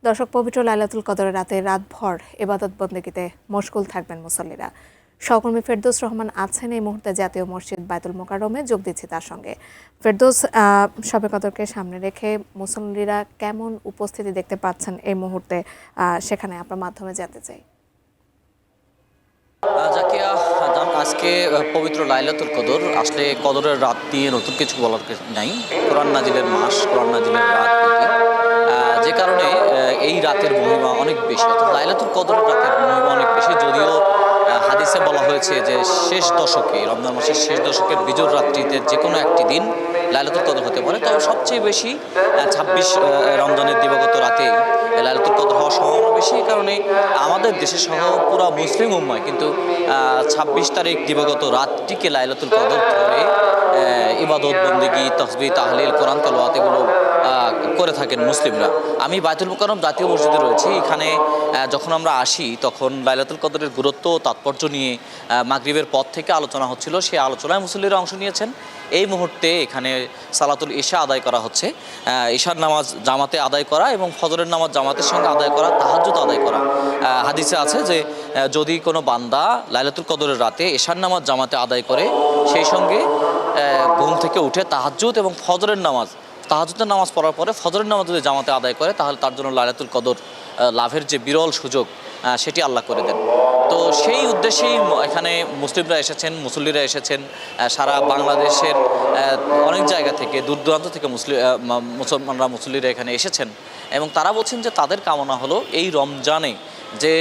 দর্শক, পবিত্র লাইলাতুল কদরের রাতে রাতভর ইবাদত বন্দেগীতে মশগুল থাকবেন মুসল্লিরা। সহকর্মী ফেরদৌস রহমান আছেন এই মুহূর্তে জাতীয় মসজিদ বায়তুল মোকাররমে, যোগ দিচ্ছি তার সঙ্গে। ফেরদৌস, শবে কদরকে সামনে রেখে মুসল্লিরা কেমন উপস্থিতি দেখতে পাচ্ছেন এই মুহূর্তে, সেখানে আপনার মাধ্যমে জানতে চাই। জাকিয়া, আজকে পবিত্র লাইলাতুল কদর, আসলে কদরের রাত নিয়ে নতুন কিছু বলার নাই। কোরআন নাজিলের মাস, কোরআন নাজিলের রাত এটি, যে কারণে এই রাতের মহিমা অনেক বেশি, অর্থাৎ লাইলাতুল কদরের রাতের মহিমা অনেক বেশি। যদিও হাদিসে বলা হয়েছে যে শেষ দশকে, রমজান মাসের শেষ দশকের বিজোড় রাত্রিতে যে কোনো একটি দিন লাইলাতুল কদর হতে পারে, তবে সবচেয়ে বেশি 26 রমজানের দিবাগত রাতে লাইলাতুল কদর হওয়ার সম্ভাবনা বেশি। এই কারণে আমাদের দেশে সহ পুরো মুসলিম উম্মায় কিন্তু 26 তারিখ দিবাগত রাতটিকে লাইলাতুল কদর ধরে ইবাদত বন্দেগী, তাসবিহ, তাহলিল, কোরআন তেলাওয়াত এগুলো করে থাকেন মুসলিমরা। আমি বায়তুল মোকাররম জাতীয় মসজিদে রয়েছি। এখানে যখন আমরা আসি তখন লাইলাতুল কদরের গুরুত্ব ও তাৎপর্য নিয়ে মাগরিবের পর থেকে আলোচনা হচ্ছিল। সেই আলোচনায় মুসল্লিরা অংশ নিয়েছেন। এই মুহূর্তে এখানে সালাতুল ইশা আদায় করা হচ্ছে। ইশার নামাজ জামাতে আদায় করা এবং ফজরের নামাজ জামাতের সঙ্গে আদায় করা, তাহাজ্জুদ আদায় করা। হাদিসে আছে যে যদি কোনো বান্দা লাইলাতুল কদরের রাতে ইশার নামাজ জামাতে আদায় করে, সেই সঙ্গে ঘুম থেকে উঠে তাহাজ্জুদ এবং ফজরের নামাজ, তাহাজ্জুদের নামাজ পড়ার পরে ফজরের নামাজ যদি জামাতে আদায় করে, তাহলে তার জন্য লাইলাতুল কদর লাভের যে বিরল সুযোগ, সেটি আল্লাহ করে দেন। তো সেই উদ্দেশ্যেই এখানে মুসলিমরা এসেছেন, মুসল্লিরা এসেছেন। সারা বাংলাদেশের অনেক জায়গা থেকে, দূর দূরান্ত থেকে মুসলমানরা, মুসল্লিরা এখানে এসেছেন এবং তারা বলছেন যে তাদের কামনা হলো এই রমজানে যে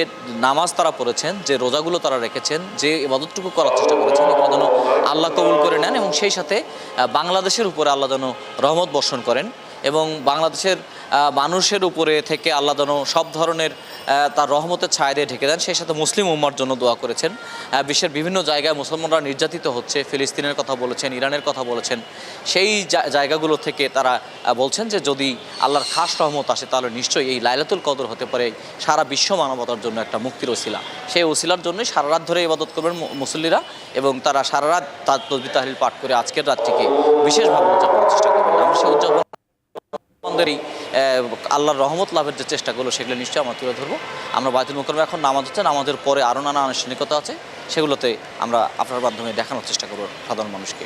নামাজ তারা পড়েছেন, যে রোজাগুলো তারা রেখেছেন, যে ইবাদতটুকু করার চেষ্টা করেছেন, এগুলো যেন আল্লাহ কবুল করে নেন এবং সেই সাথে বাংলাদেশের উপরে আল্লাহ যেন রহমত বর্ষণ করেন এবং বাংলাদেশের মানুষের উপরে থেকে আল্লাহ যেন সব ধরনের তার রহমতের ছায়া দিয়ে ঢেকে দেন। সেই সাথে মুসলিম উম্মার জন্য দোয়া করেছেন। বিশ্বের বিভিন্ন জায়গায় মুসলমানরা নির্যাতিত হচ্ছে, ফিলিস্তিনের কথা বলেছেন, ইরানের কথা বলেছেন। সেই জায়গাগুলো থেকে তারা বলছেন যে যদি আল্লাহর খাস রহমত আসে, তাহলে নিশ্চয়ই এই লাইলাতুল কদর হতে পারে সারা বিশ্ব মানবতার জন্য একটা মুক্তির ওসিলা। সেই ওসিলার জন্যই সারা রাত ধরে ইবাদত করবেন মুসল্লিরা এবং তারা সারা রাত তার তাসবিহ তাহলিল পাঠ করে আজকের রাতটিকে বিশেষভাবে উদযাপনের চেষ্টা করবেন। আমরা সেই উদযাপন আল্লাহর রহমত লাভের যে চেষ্টাগুলো, সেগুলো নিশ্চয়ই আমরা তুলে ধরবো। আমরা বায়তুল মোকাররমে এখন নামাজ হচ্ছে, নামাজের পরে আরও নানা আনুষ্ঠানিকতা আছে, সেগুলোতে আমরা আপনার মাধ্যমে দেখানোর চেষ্টা করবো সাধারণ মানুষকে।